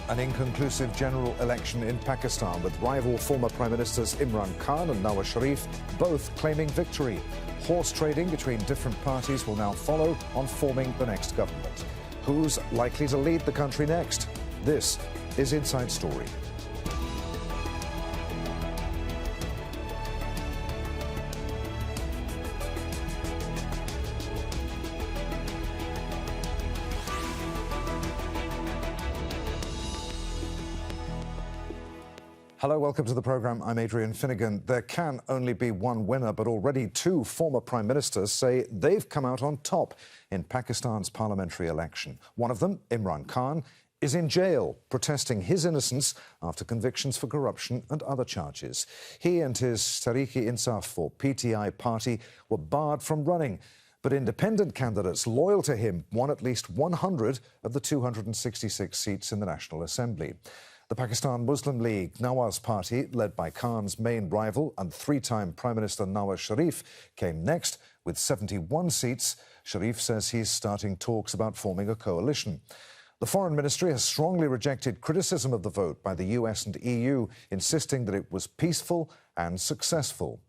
An inconclusive general election in Pakistan with rival former Prime Ministers Imran Khan and Nawaz Sharif both claiming victory. Horse trading between different parties will now follow on forming the next government. Who's likely to lead the country next? This is Inside Story. Hello, welcome to the programme. I'm Adrian Finnegan. There can only be one winner, but already two former prime ministers say they've come out on top in Pakistan's parliamentary election. One of them, Imran Khan, is in jail protesting his innocence after convictions for corruption and other charges. He and his Tehreek-e-Insaf or PTI party were barred from running, but independent candidates loyal to him won at least 100 of the 266 seats in the National Assembly. The Pakistan Muslim League Nawaz Party, led by Khan's main rival and three-time Prime Minister Nawaz Sharif, came next with 71 seats. Sharif says he's starting talks about forming a coalition. The Foreign Ministry has strongly rejected criticism of the vote by the US and EU, insisting that it was peaceful and successful.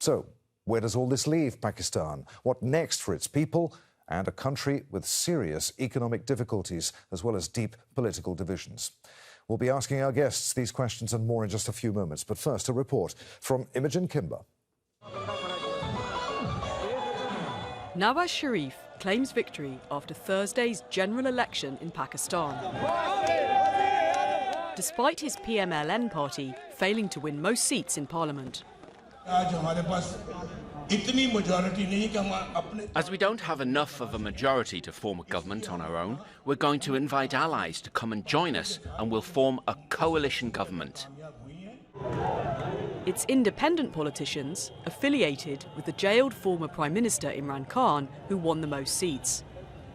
So, where does all this leave Pakistan? What next for its people and a country with serious economic difficulties as well as deep political divisions? We'll be asking our guests these questions and more in just a few moments. But first, a report from Imogen Kimber. Nawaz Sharif claims victory after Thursday's general election in Pakistan. Despite his PMLN party failing to win most seats in parliament. As we don't have enough of a majority to form a government on our own, we're going to invite allies to come and join us, and we'll form a coalition government. It's independent politicians affiliated with the jailed former Prime Minister Imran Khan who won the most seats.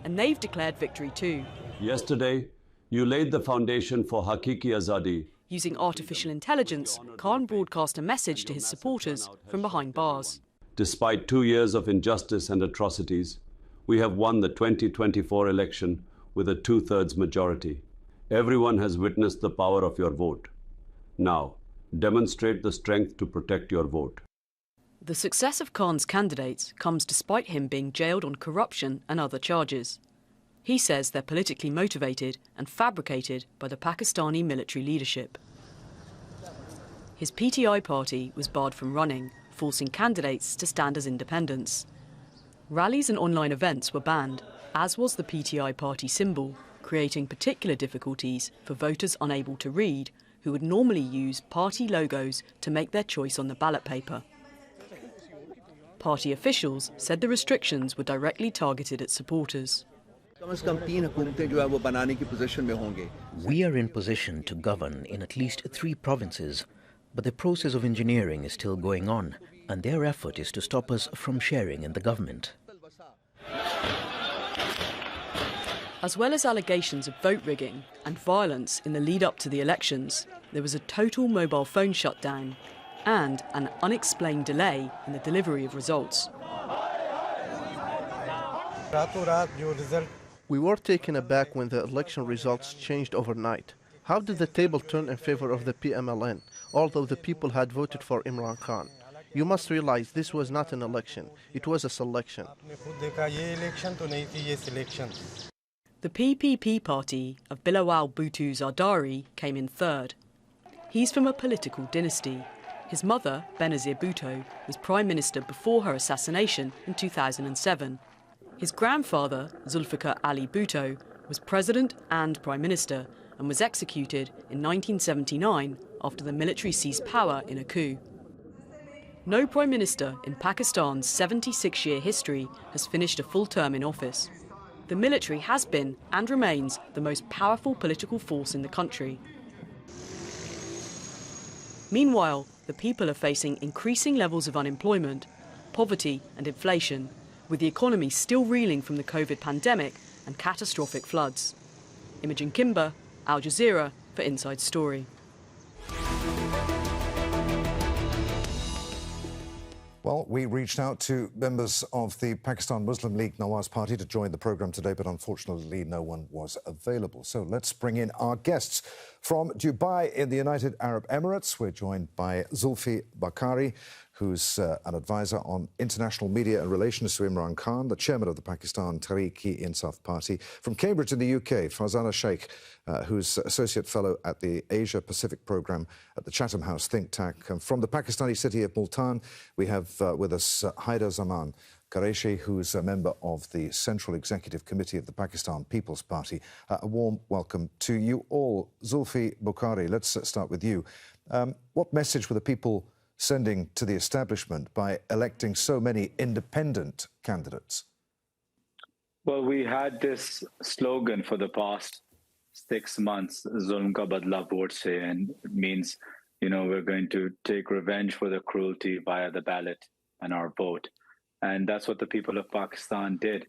And they've declared victory too. Yesterday, you laid the foundation for Hakiki Azadi. Using artificial intelligence, Khan broadcast a message to his supporters from behind bars. Despite 2 years of injustice and atrocities, we have won the 2024 election with a 2/3 majority. Everyone has witnessed the power of your vote. Now, demonstrate the strength to protect your vote. The success of Khan's candidates comes despite him being jailed on corruption and other charges. He says they're politically motivated and fabricated by the Pakistani military leadership. His PTI party was barred from running, forcing candidates to stand as independents. Rallies and online events were banned, as was the PTI party symbol, creating particular difficulties for voters unable to read, who would normally use party logos to make their choice on the ballot paper. Party officials said the restrictions were directly targeted at supporters. We are in position to govern in at least 3 provinces, but the process of engineering is still going on, and their effort is to stop us from sharing in the government. As well as allegations of vote rigging and violence in the lead-up to the elections, there was a total mobile phone shutdown and an unexplained delay in the delivery of results. We were taken aback when the election results changed overnight. How did the table turn in favor of the PMLN, although the people had voted for Imran Khan? You must realize this was not an election, it was a selection. The PPP party of Bilawal Bhutto Zardari came in third. He's from a political dynasty. His mother, Benazir Bhutto, was Prime Minister before her assassination in 2007. His grandfather, Zulfikar Ali Bhutto, was President and Prime Minister and was executed in 1979 after the military seized power in a coup. No Prime Minister in Pakistan's 76-year history has finished a full term in office. The military has been and remains the most powerful political force in the country. Meanwhile, the people are facing increasing levels of unemployment, poverty and inflation, with the economy still reeling from the COVID pandemic and catastrophic floods. Imogen Kimber, Al Jazeera for Inside Story. Well, we reached out to members of the Pakistan Muslim League Nawaz Party to join the programme today, but unfortunately no one was available. So let's bring in our guests. From Dubai in the United Arab Emirates, we're joined by Zulfi Baqari, who's an advisor on international media and relations to Imran Khan, the chairman of the Pakistan Tehreek-e-Insaf Party. From Cambridge in the UK, Farzana Sheikh, who's associate fellow at the Asia Pacific programme at the Chatham House think tank. And from the Pakistani city of Multan, we have with us Haider Zaman Qureshi, who's a member of the Central Executive Committee of the Pakistan People's Party. A warm welcome to you all. Zulfi Baqari, let's start with you. What message were the people sending to the establishment by electing so many independent candidates? Well, we had this slogan for the past 6 months, Zulm ka badla vote se, and it means, we're going to take revenge for the cruelty via the ballot and our vote. And that's what the people of Pakistan did.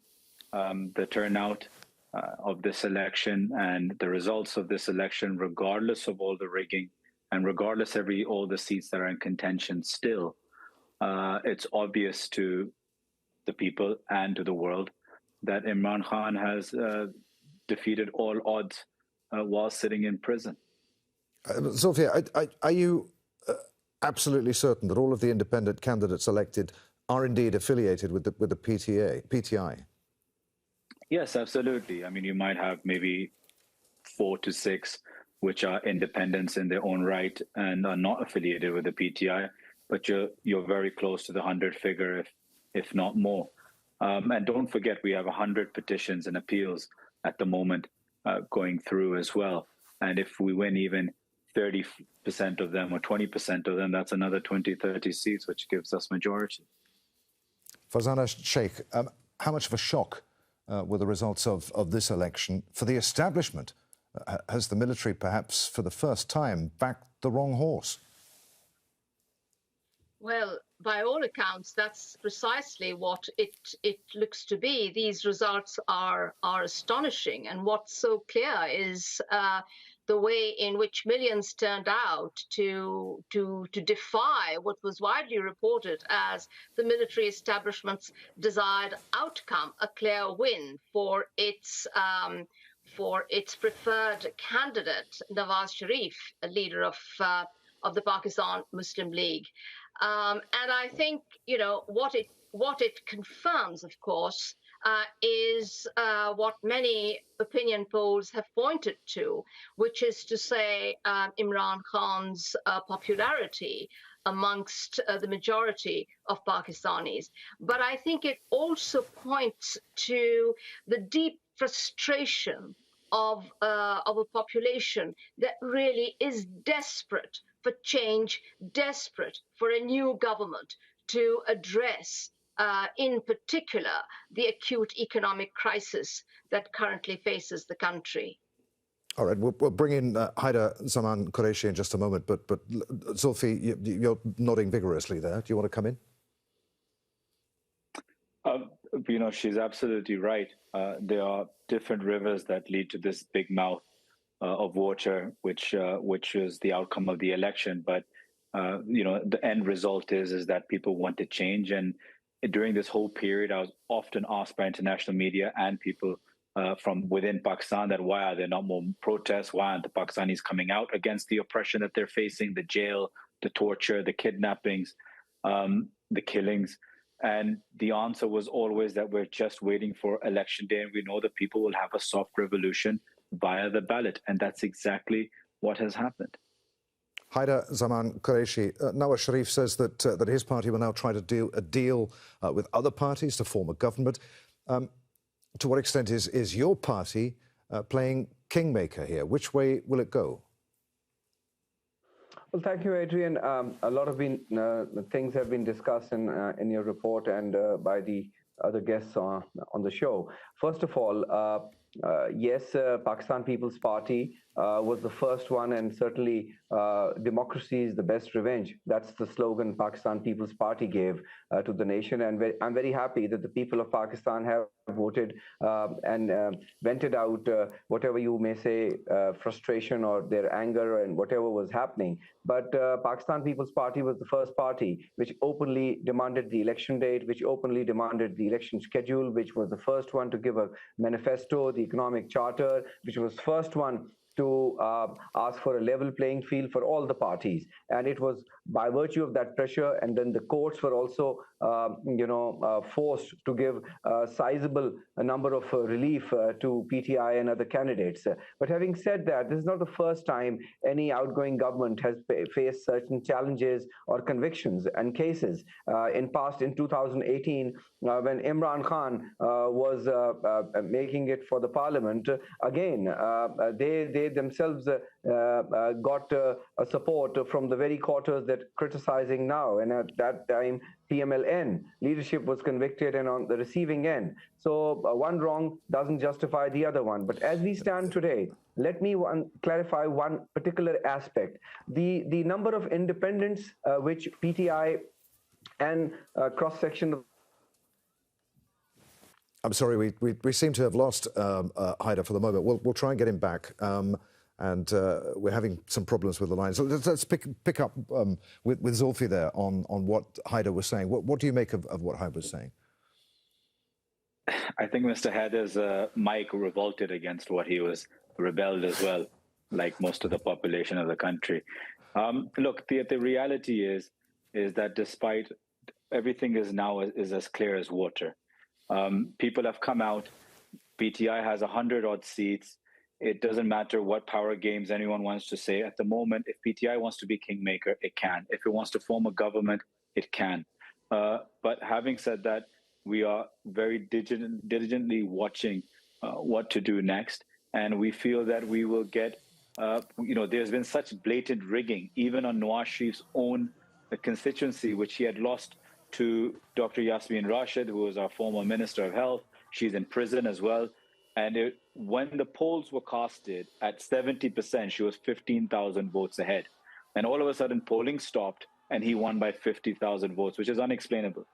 The turnout of this election and the results of this election, regardless of all the rigging, and regardless of all the seats that are in contention still, it's obvious to the people and to the world that Imran Khan has defeated all odds while sitting in prison. Zulfi, are you absolutely certain that all of the independent candidates elected are indeed affiliated with the PTI? Yes, absolutely. I mean, you might have maybe 4 to 6 which are independents in their own right and are not affiliated with the PTI, but you're very close to the 100 figure, if not more. And don't forget, we have 100 petitions and appeals at the moment going through as well. And if we win even 30% of them or 20% of them, that's another 20, 30 seats, which gives us majority. Farzana Sheikh, how much of a shock were the results of this election for the establishment? Has the military perhaps for the first time backed the wrong horse? Well, by all accounts, that's precisely what it looks to be. These results are astonishing. And what's so clear is the way in which millions turned out to defy what was widely reported as the military establishment's desired outcome, a clear win for its preferred candidate, Nawaz Sharif, a leader of the Pakistan Muslim League. And I think, what it confirms, of course, is what many opinion polls have pointed to, which is to say Imran Khan's popularity amongst the majority of Pakistanis. But I think it also points to the deep frustration of a population that really is desperate for change, desperate for a new government to address, in particular, the acute economic crisis that currently faces the country. All right, we'll bring in Haider Zaman Qureshi in just a moment, but Zulfi, you're nodding vigorously there. Do you want to come in? She's absolutely right. There are different rivers that lead to this big mouth of water, which is the outcome of the election. But the end result is that people want to change. And during this whole period, I was often asked by international media and people from within Pakistan that why are there not more protests? Why aren't the Pakistanis coming out against the oppression that they're facing, the jail, the torture, the kidnappings, the killings? And the answer was always that we're just waiting for election day, and we know that people will have a soft revolution via the ballot. And that's exactly what has happened. Haider Zaman Qureshi, Nawaz Sharif says that his party will now try to do a deal with other parties to form a government. To what extent is your party playing kingmaker here? Which way will it go? Well, thank you, Adrian. A lot of things have been discussed in your report and by the other guests on the show. First of all, yes, Pakistan People's Party was the first one, and certainly democracy is the best revenge. That's the slogan Pakistan People's Party gave to the nation, and I'm very happy that the people of Pakistan have voted and vented out whatever you may say, frustration or their anger and whatever was happening. But Pakistan People's Party was the first party which openly demanded the election date, which openly demanded the election schedule, which was the first one to give a manifesto, the economic charter, which was first one to ask for a level playing field for all the parties. And it was by virtue of that pressure, and then the courts were also forced to give a sizable number of relief to PTI and other candidates. But having said that, this is not the first time any outgoing government has faced certain challenges or convictions and cases. In 2018, when Imran Khan was making it for the parliament, again, they themselves got a support from the very quarters that criticizing now. And at that time, PMLN leadership was convicted and on the receiving end. So one wrong doesn't justify the other one. But as we stand today, let me clarify one particular aspect. The number of independents which PTI and cross-section of... I'm sorry, we seem to have lost Haider for the moment. We'll try and get him back. And we're having some problems with the line. So let's pick up with Zulfi there on what Haider was saying. What do you make of what Haider was saying? I think Mr. Haider's mic revolted against what he was, rebelled as well, like most of the population of the country. Look, the reality is that despite everything is as clear as water. People have come out. PTI has 100-odd seats. It doesn't matter what power games anyone wants to say. At the moment, if PTI wants to be kingmaker, it can. If it wants to form a government, it can. But having said that, we are very diligently watching what to do next. And we feel that we will get, there's been such blatant rigging, even on Nawaz Sharif's own constituency, which he had lost to Dr. Yasmin Rashid, who was our former Minister of Health. She's in prison as well. And when the polls were casted at 70%, she was 15,000 votes ahead. And all of a sudden, polling stopped, and he won by 50,000 votes, which is unexplainable.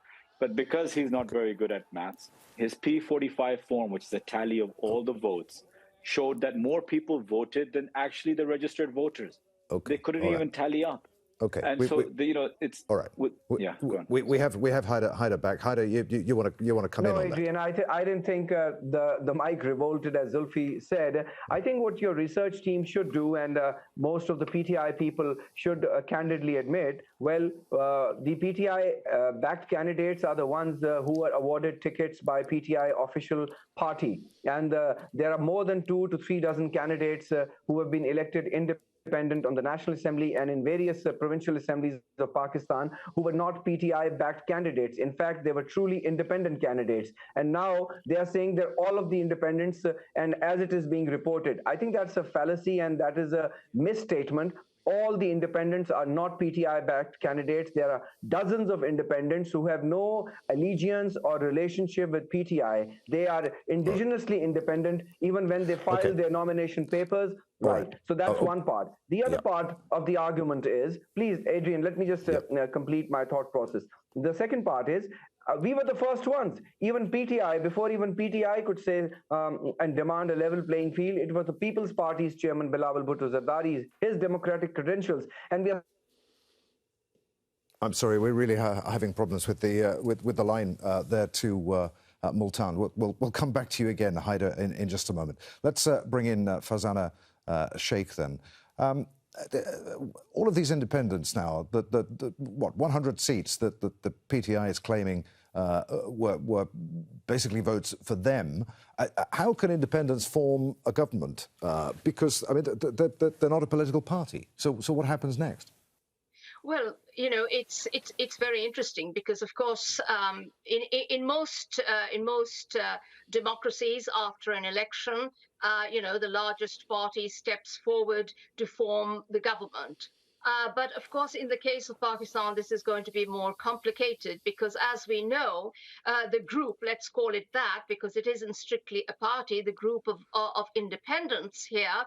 But because he's not very good at maths, his P45 form, which is a tally of all the votes, showed that more people voted than actually the registered voters. Okay. They couldn't even tally up. Okay. And it's all right. Go on. We have Haider back. Haider, you want to come in on that? No, Adrian, I didn't think the mic revolted, as Zulfi said. I think what your research team should do, and most of the PTI people should candidly admit, well, the PTI backed candidates are the ones who are awarded tickets by PTI official party, and there are more than 2 to 3 dozen candidates who have been elected independent on the National Assembly and in various provincial assemblies of Pakistan who were not PTI-backed candidates. In fact, they were truly independent candidates. And now they are saying they're all of the independents, and as it is being reported. I think that's a fallacy and that is a misstatement. All the independents are not PTI-backed candidates. There are dozens of independents who have no allegiance or relationship with PTI. They are indigenously independent even when they file their nomination papers. Right. So that's one part. The other part of the argument is, please, Adrian, let me just complete my thought process. The second part is, we were the first ones. Even PTI, before even PTI could say and demand a level playing field, it was the People's Party's chairman, Bilawal Bhutto Zardari, his democratic credentials. And we are... I'm sorry, we're really having problems with the line there to Multan. We'll come back to you again, Haider, in just a moment. Let's bring in Farzana Sheikh then. All of these independents now, the 100 seats that the PTI is claiming were basically votes for them. How can independents form a government? Because, I mean, they're not a political party. So what happens next? Well, it's very interesting because, of course, in most democracies, after an election, the largest party steps forward to form the government. But of course, in the case of Pakistan, this is going to be more complicated because, as we know, the group, let's call it that, because it isn't strictly a party, the group of independents here,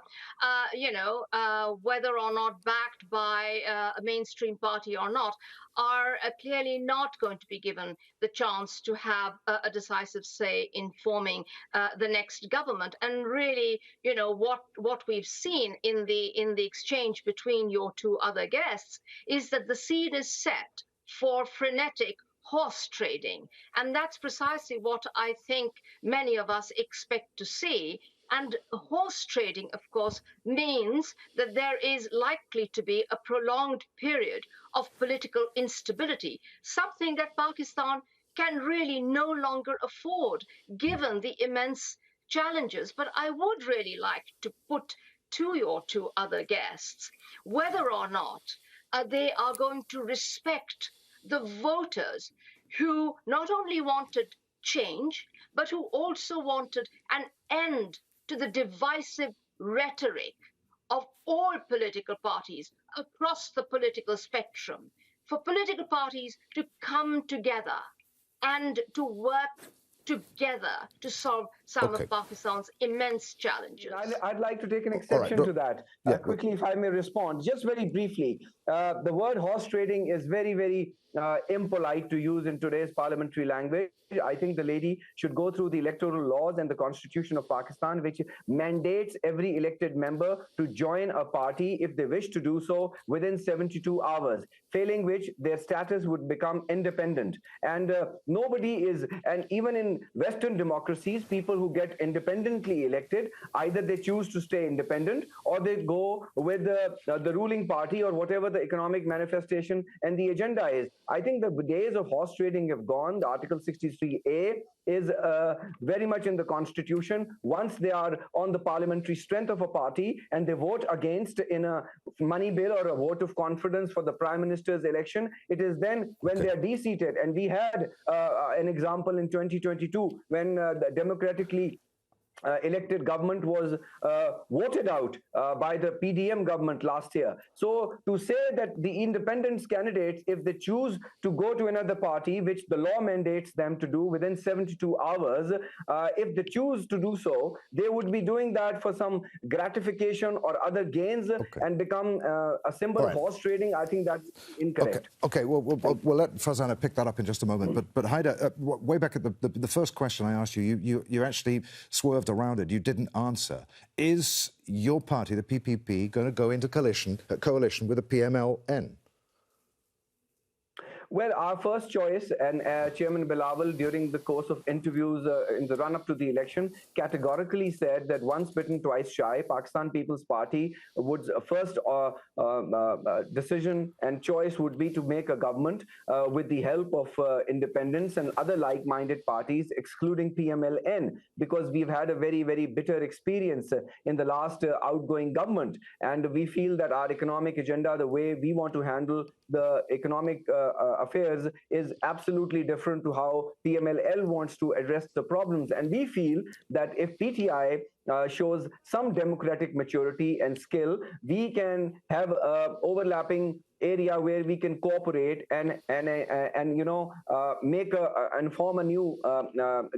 whether or not backed by a mainstream party or not, are clearly not going to be given the chance to have a decisive say in forming the next government. And really, you know, what we've seen in the exchange between your two other guests is that the scene is set for frenetic horse trading. And that's precisely what I think many of us expect to see. And horse trading, of course, means that there is likely to be a prolonged period of political instability, something that Pakistan can really no longer afford, given the immense challenges. But I would really like to put to your two other guests whether or not they are going to respect the voters who not only wanted change, but who also wanted an end to the divisive rhetoric of all political parties across the political spectrum, for political parties to come together and to work together to solve some of Pakistan's immense challenges. I'd like to take an exception to that. Quickly, if I may respond, just very briefly. The word horse trading is very, very impolite to use in today's parliamentary language. I think the lady should go through the electoral laws and the Constitution of Pakistan, which mandates every elected member to join a party if they wish to do so within 72 hours, failing which their status would become independent. And nobody is, and even in Western democracies, people who get independently elected, either they choose to stay independent or they go with the ruling party or whatever the economic manifestation and the agenda is. I think the days of horse trading have gone. The Article 63A is very much in the Constitution. Once they are on the parliamentary strength of a party and they vote against in a money bill or a vote of confidence for the Prime Minister's election, it is then when they are de-seated. And we had an example in 2022 when the democratically elected government was voted out by the PDM government last year. So to say that the independence candidates, if they choose to go to another party, which the law mandates them to do within 72 hours, if they choose to do so, they would be doing that for some gratification or other gains and become a symbol of horse trading. I think that's incorrect. Okay. We'll let Farzana pick that up in just a moment. But Haider, way back at the first question I asked you, you actually swerved around it. You didn't answer. Is your party, the PPP, going to go into coalition with the PMLN? Well, our first choice, and Chairman Bilawal, during the course of interviews in the run-up to the election, categorically said that once bitten, twice shy. Pakistan People's Party would first decision and choice would be to make a government with the help of independents and other like-minded parties, excluding PMLN, because we've had a very, very bitter experience in the last outgoing government. And we feel that our economic agenda, the way we want to handle the economic affairs is absolutely different to how PMLL wants to address the problems. And we feel that if PTI shows some democratic maturity and skill, we can have overlapping area where we can cooperate and make and form a new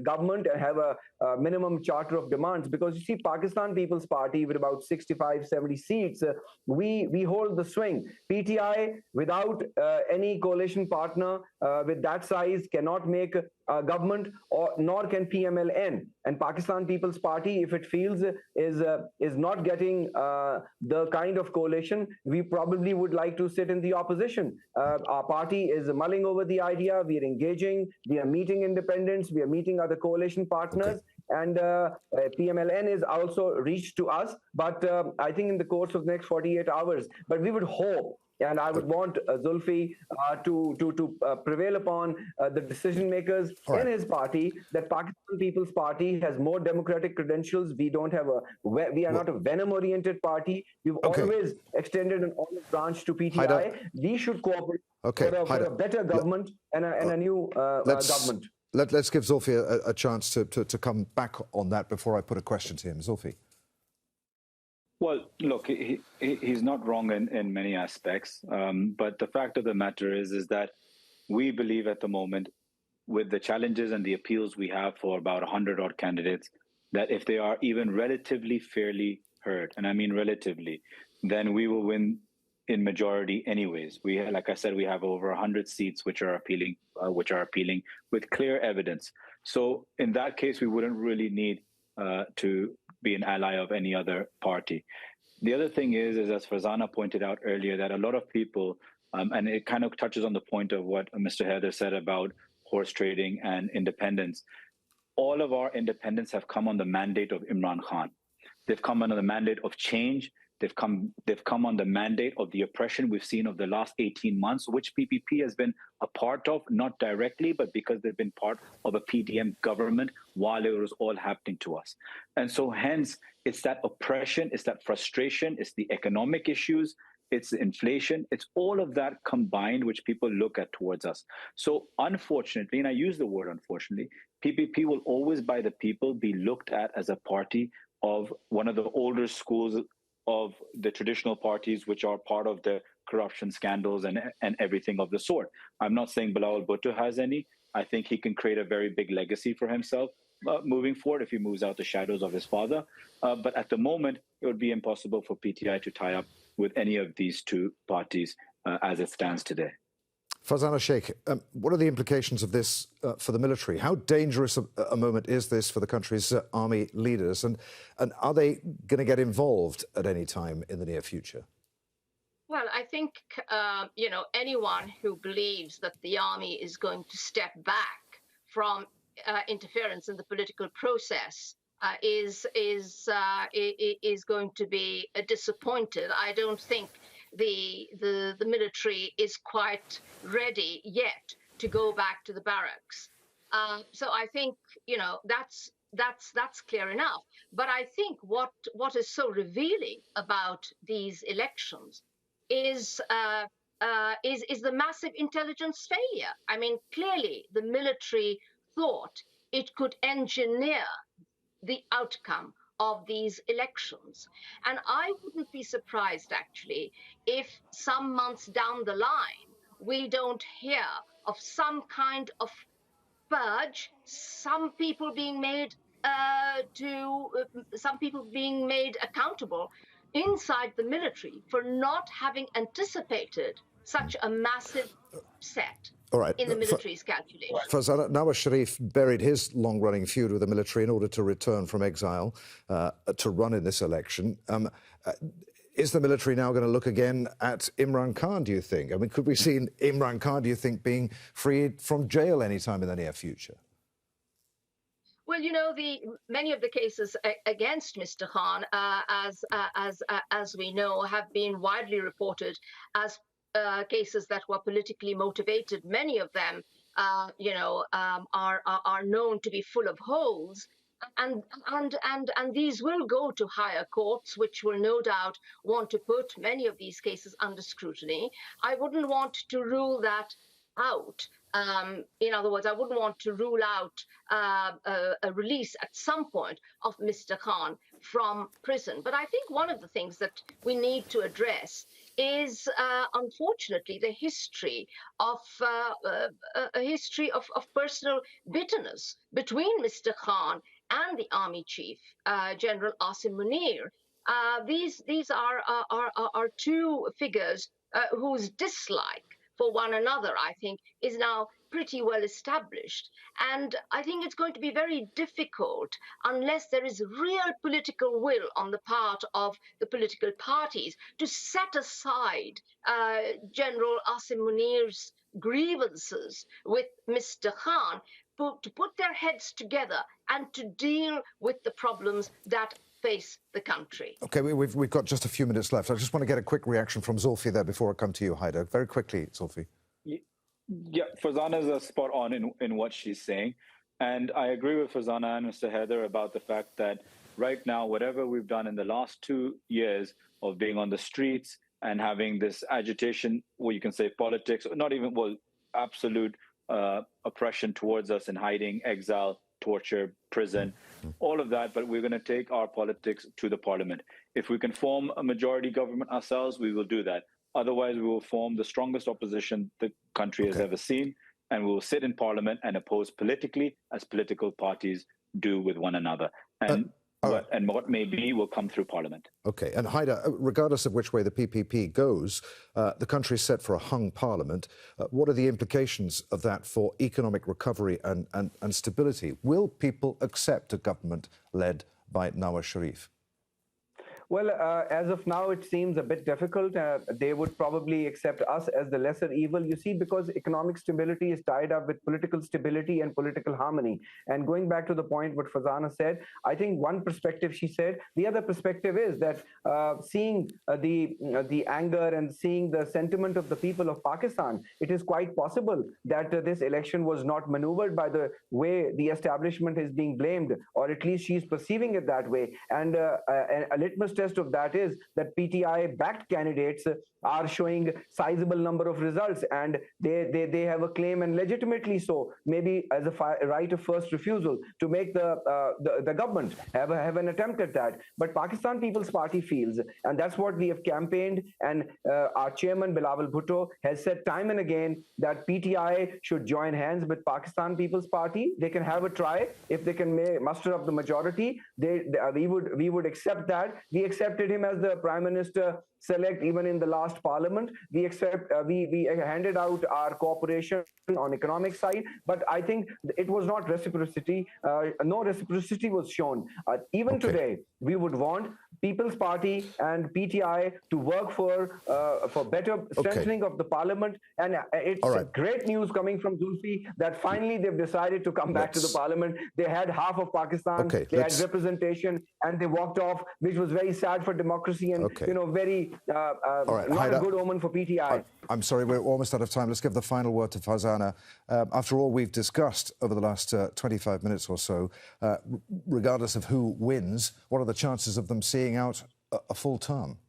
government and have a minimum charter of demands. Because you see, Pakistan People's Party with about 65-70 seats, we hold the swing. PTI without any coalition partner with that size cannot make a government, or nor can PMLN. And Pakistan People's Party, if it feels is not getting the kind of coalition, we probably would like to sit in the opposition. Our party is mulling over the idea. We are engaging. We are meeting independents. We are meeting other coalition partners. And PMLN is also reached to us. But I think in the course of the next 48 hours. But we would hope, and I would want Zulfi to prevail upon the decision makers in his party that Pakistan People's Party has more democratic credentials. We don't have we are not a venom-oriented party. We've always extended an olive branch to PTI. We should cooperate for a better government and a new government. Let's give Zulfi a chance to come back on that before I put a question to him. Zulfi. Well, look, he's not wrong in many aspects, but the fact of the matter is that we believe at the moment, with the challenges and the appeals we have for about 100-odd candidates, that if they are even relatively fairly heard, and I mean relatively, then we will win in majority anyways. Like I said, we have over 100 seats which are appealing with clear evidence. So in that case, we wouldn't really need to be an ally of any other party. The other thing is as Farzana pointed out earlier, that a lot of people, and it kind of touches on the point of what Mr. Haider said about horse trading and independence. All of our independents have come on the mandate of Imran Khan. They've come under the mandate of change. They've come on the mandate of the oppression we've seen of the last 18 months, which PPP has been a part of, not directly, but because they've been part of a PDM government while it was all happening to us. And so hence, it's that oppression, it's that frustration, it's the economic issues, it's the inflation, it's all of that combined which people look at towards us. So unfortunately, and I use the word unfortunately, PPP will always by the people be looked at as a party of one of the older schools of the traditional parties, which are part of the corruption scandals and everything of the sort. I'm not saying Bilawal Bhutto has any. I think he can create a very big legacy for himself moving forward if he moves out the shadows of his father. But at the moment, it would be impossible for PTI to tie up with any of these two parties as it stands today. Farzana Sheikh, what are the implications of this for the military? How dangerous a moment is this for the country's army leaders? And are they going to get involved at any time in the near future? Well, I think, anyone who believes that the army is going to step back from interference in the political process is going to be disappointed. I don't think the military is quite ready yet to go back to the barracks. So I think that's clear enough. But I think what is so revealing about these elections is the massive intelligence failure. I mean, clearly the military thought it could engineer the outcome of these elections. And I wouldn't be surprised, actually, if some months down the line, we don't hear of some kind of purge, some people being made accountable inside the military for not having anticipated such a massive set. All right. In the military's calculation. Farzana, Nawaz Sharif buried his long-running feud with the military in order to return from exile to run in this election. Is the military now going to look again at Imran Khan, do you think? I mean, could we see Imran Khan, do you think, being freed from jail anytime in the near future? Well, many of the cases against Mr. Khan, as we know, have been widely reported as cases that were politically motivated. Many of them, are known to be full of holes, and these will go to higher courts, which will no doubt want to put many of these cases under scrutiny. I wouldn't want to rule that out. In other words, I wouldn't want to rule out a release at some point of Mr. Khan from prison. But I think one of the things that we need to address is, unfortunately, the history of personal bitterness between Mr. Khan and the army chief, General Asim Munir. These are two figures whose dislike for one another, I think, is now pretty well established. And I think it's going to be very difficult, unless there is real political will on the part of the political parties, to set aside General Asim Munir's grievances with Mr. Khan, to put their heads together and to deal with the problems that face the country. OK, we've got just a few minutes left. I just want to get a quick reaction from Zulfi there before I come to you, Haider. Very quickly, Zulfi. Yeah, Farzana is spot on in what she's saying. And I agree with Farzana and Mr. Haider about the fact that right now, whatever we've done in the last 2 years of being on the streets and having this agitation, well, you can say politics, not even, well, absolute oppression towards us in hiding, exile, torture, prison, all of that, but we're going to take our politics to the parliament. If we can form a majority government ourselves, we will do that. Otherwise, we will form the strongest opposition the country has ever seen, and we will sit in parliament and oppose politically as political parties do with one another. And And what may be will come through parliament. Okay, and Haida, regardless of which way the PPP goes, the country is set for a hung parliament. What are the implications of that for economic recovery and stability? Will people accept a government led by Nawaz Sharif? Well, as of now, it seems a bit difficult. They would probably accept us as the lesser evil, you see, because economic stability is tied up with political stability and political harmony. And going back to the point what Fazana said, I think one perspective she said, the other perspective is that seeing the anger and seeing the sentiment of the people of Pakistan, it is quite possible that this election was not maneuvered by the way the establishment is being blamed, or at least she's perceiving it that way. And a litmus test of that is that PTI-backed candidates are showing sizable number of results, and they have a claim, and legitimately so, maybe as a right of first refusal to make the government have an attempt at that. But Pakistan People's Party feels, and that's what we have campaigned, and our chairman Bilawal Bhutto has said time and again that PTI should join hands with Pakistan People's Party. They can have a try. If they can muster up the majority, we would accept that. We accepted him as the Prime Minister select even in the last parliament. We handed out our cooperation on economic side, but I think it was not reciprocity. No reciprocity was shown. Even today, we would want People's Party and PTI to work for better strengthening of the parliament. And it's great news coming from Zulfi that finally they've decided to come back to the parliament. They had half of Pakistan, they had representation, and they walked off, which was very sad for democracy and very not a good omen for PTI. I'm sorry, we're almost out of time. Let's give the final word to Fazana. After all we've discussed over the last 25 minutes or so, regardless of who wins, what are the chances of them seeing out a full term?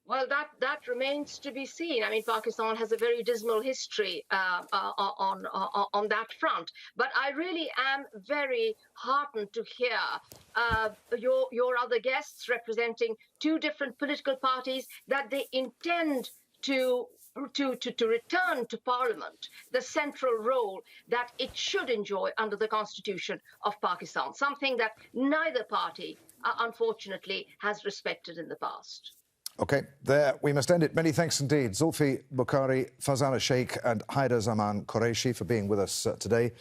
Well, that remains to be seen. I mean, Pakistan has a very dismal history on that front. But I really am very heartened to hear your other guests representing two different political parties that they intend to return to Parliament the central role that it should enjoy under the Constitution of Pakistan, something that neither party, unfortunately, has respected in the past. OK, there we must end it. Many thanks indeed. Zulfi Bukhari, Fazana Sheikh and Haida Zaman Qureshi for being with us today.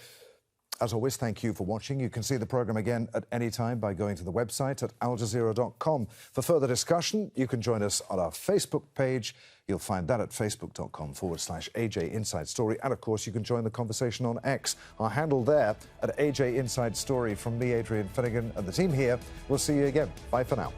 As always, thank you for watching. You can see the programme again at any time by going to the website at aljazeera.com. For further discussion, you can join us on our Facebook page. You'll find that at facebook.com/AJ Inside Story. And, of course, you can join the conversation on X. Our handle there at AJ Inside Story. From me, Adrian Finnegan, and the team here. We'll see you again. Bye for now.